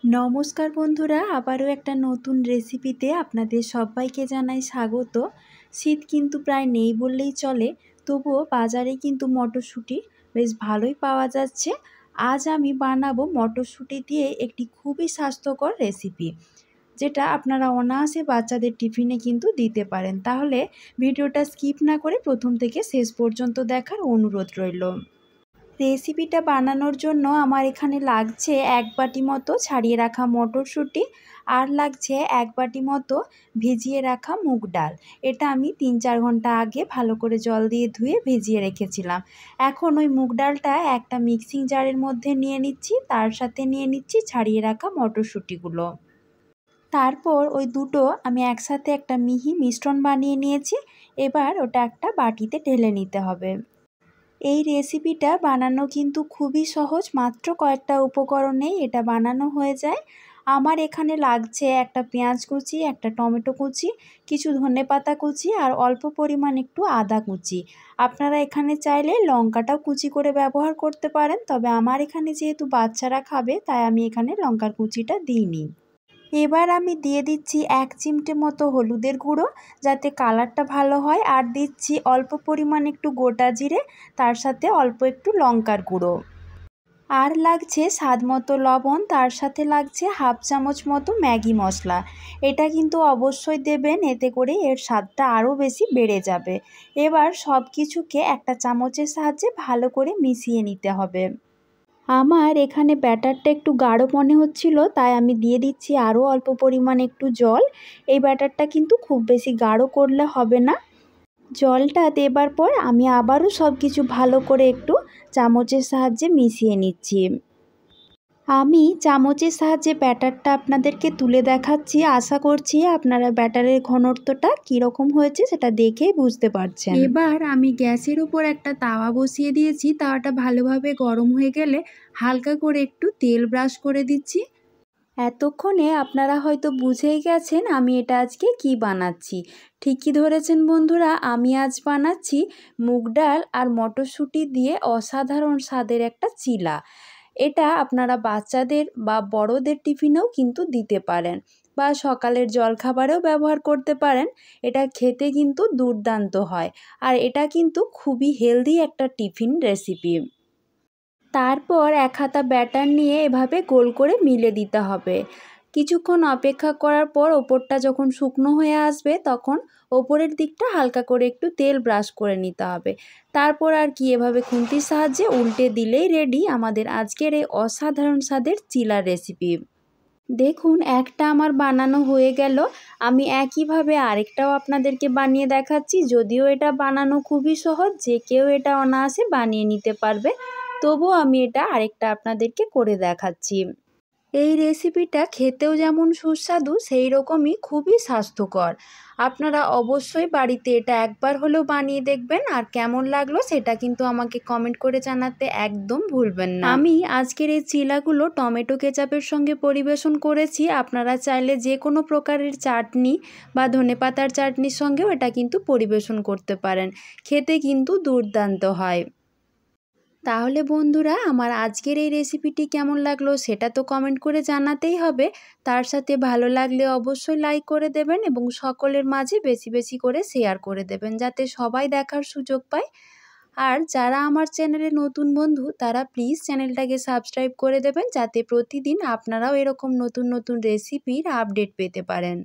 নমস্কার বন্ধুরা, আবারও একটা নতুন রেসিপিতে আপনাদের সবাইকে জানাই স্বাগত। শীত কিন্তু প্রায় নেই বললেই চলে, তবুও বাজারে কিন্তু মটরশুঁটি বেশ ভালোই পাওয়া যাচ্ছে। আজ আমি বানাবো মটরশুঁটি দিয়ে একটি খুবই স্বাস্থ্যকর রেসিপি, যেটা আপনারা অনায়াসে বাচ্চাদের টিফিনে কিন্তু দিতে পারেন। তাহলে ভিডিওটা স্কিপ না করে প্রথম থেকে শেষ পর্যন্ত দেখার অনুরোধ রইল। রেসিপিটা বানানোর জন্য আমার এখানে লাগছে 1 বাটি মতো ছাড়িয়ে রাখা মটরশুঁটি, আর লাগছে 1 বাটি মতো ভিজিয়ে রাখা মুগ ডাল। এটা আমি 3-4 ঘন্টা আগে ভালো করে জল দিয়ে ধুয়ে ভিজিয়ে রেখেছিলাম। এখন ওই মুগ ডালটা একটা মিক্সিং জারের মধ্যে নিয়ে নিচ্ছি, তার সাথে নিয়ে নিচ্ছি ছাড়িয়ে রাখা মটরশুঁটিগুলো। তারপর ওই দুটো আমি একসাথে একটা মিহি মিশ্রণ বানিয়ে নিয়েছি। এবার ওটা একটা বাটিতে ঢেলে নিতে হবে। এই রেসিপিটা বানানো কিন্তু খুবই সহজ, মাত্র কয়েকটা উপকরণেই এটা বানানো হয়ে যায়। আমার এখানে লাগছে একটা পেঁয়াজ কুচি, একটা টমেটো কুচি, কিছু ধনেপাতা কুচি আর অল্প পরিমাণ একটু আদা কুচি। আপনারা এখানে চাইলে লঙ্কাটাও কুচি করে ব্যবহার করতে পারেন, তবে আমার এখানে যেহেতু বাচ্চারা খাবে তাই আমি এখানে লঙ্কার কুচিটা দিইনি। এবার আমি দিয়ে দিচ্ছি 1 চিমটে মতো হলুদের গুঁড়ো, যাতে কালারটা ভালো হয়, আর দিচ্ছি অল্প পরিমাণ একটু গোটা জিরে, তার সাথে অল্প একটু লঙ্কার গুঁড়ো, আর লাগছে স্বাদ মতো লবণ, তার সাথে লাগছে 1/2 চামচ মতো ম্যাগি মশলা। এটা কিন্তু অবশ্যই দেবেন, এতে করে এর স্বাদটা আরও বেশি বেড়ে যাবে। এবার সব কিছুকে একটা চামচের সাহায্যে ভালো করে মিশিয়ে নিতে হবে। আমার এখানে ব্যাটারটা একটু গাঢ় মনে হচ্ছিল, তাই আমি দিয়ে দিচ্ছি আরও অল্প পরিমাণ একটু জল। এই ব্যাটারটা কিন্তু খুব বেশি গাঢ় করলে হবে না। জলটা দেবার পর আমি আবারও সব কিছু ভালো করে একটু চামচের সাহায্যে মিশিয়ে নিচ্ছি। আমি চামচের সাহায্যে ব্যাটারটা আপনাদেরকে তুলে দেখাচ্ছি। আশা করছি আপনারা ব্যাটারের ঘনত্বটা কীরকম হয়েছে সেটা দেখেই বুঝতে পারছেন। এবার আমি গ্যাসের উপর একটা তাওয়া বসিয়ে দিয়েছি। তাওয়াটা ভালোভাবে গরম হয়ে গেলে হালকা করে একটু তেল ব্রাশ করে দিচ্ছি। এতক্ষণে আপনারা হয়তো বুঝেই গেছেন আমি এটা আজকে কি বানাচ্ছি। ঠিকই ধরেছেন বন্ধুরা, আমি আজ বানাচ্ছি মুগ ডাল আর মটরশুঁটি দিয়ে অসাধারণ স্বাদের একটা চিলা। এটা আপনারা বাচ্চাদের বা বড়দের টিফিনেও কিন্তু দিতে পারেন, বা সকালের জলখাবারেও ব্যবহার করতে পারেন। এটা খেতে কিন্তু দুর্দান্ত হয়, আর এটা কিন্তু খুবই হেলদি একটা টিফিন রেসিপি। তারপর 1 হাতা ব্যাটার নিয়ে এভাবে গোল করে মিলে দিতে হবে। কিছুক্ষণ অপেক্ষা করার পর ওপরটা যখন শুকনো হয়ে আসবে, তখন ওপরের দিকটা হালকা করে একটু তেল ব্রাশ করে নিতে হবে। তারপর আর কি, এভাবে খুন্তির সাহায্যে উল্টে দিলেই রেডি আমাদের আজকের এই অসাধারণ স্বাদের চিলার রেসিপি। দেখুন, একটা আমার বানানো হয়ে গেল। আমি একইভাবে আরেকটাও আপনাদেরকে বানিয়ে দেখাচ্ছি। যদিও এটা বানানো খুবই সহজ, যে কেউ এটা অনায়াসে বানিয়ে নিতে পারবে, তবুও আমি এটা আরেকটা আপনাদেরকে করে দেখাচ্ছি। এই রেসিপিটা খেতেও যেমন সুস্বাদু, সেই রকমই খুবই স্বাস্থ্যকর। আপনারা অবশ্যই বাড়িতে এটা একবার হলেও বানিয়ে দেখবেন, আর কেমন লাগলো সেটা কিন্তু আমাকে কমেন্ট করে জানাতে একদম ভুলবেন না। আমি আজকের এই চিলাগুলো টমেটো কেচাপের সঙ্গে পরিবেশন করেছি। আপনারা চাইলে যে কোনো প্রকারের চাটনি বা ধনেপাতার চাটনির সঙ্গেও এটা কিন্তু পরিবেশন করতে পারেন। খেতে কিন্তু দুর্দান্ত হয়। তাহলে বন্ধুরা, আমার আজকের এই রেসিপিটি কেমন লাগলো সেটা তো কমেন্ট করে জানাতেই হবে। তার সাথে ভালো লাগলে অবশ্যই লাইক করে দেবেন, এবং সকলের মাঝে বেশি বেশি করে শেয়ার করে দেবেন, যাতে সবাই দেখার সুযোগ পায়। আর যারা আমার চ্যানেলে নতুন বন্ধু, তারা প্লিজ চ্যানেলটাকে সাবস্ক্রাইব করে দেবেন, যাতে প্রতিদিন আপনারাও এরকম নতুন নতুন রেসিপির আপডেট পেতে পারেন।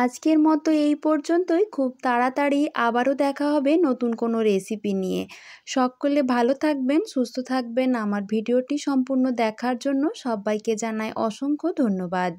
আজকের মতো এই পর্যন্তই। খুব তাড়াতাড়ি আবারও দেখা হবে নতুন কোনো রেসিপি নিয়ে। সকলে ভালো থাকবেন, সুস্থ থাকবেন। আমার ভিডিওটি সম্পূর্ণ দেখার জন্য সবাইকে জানাই অসংখ্য ধন্যবাদ।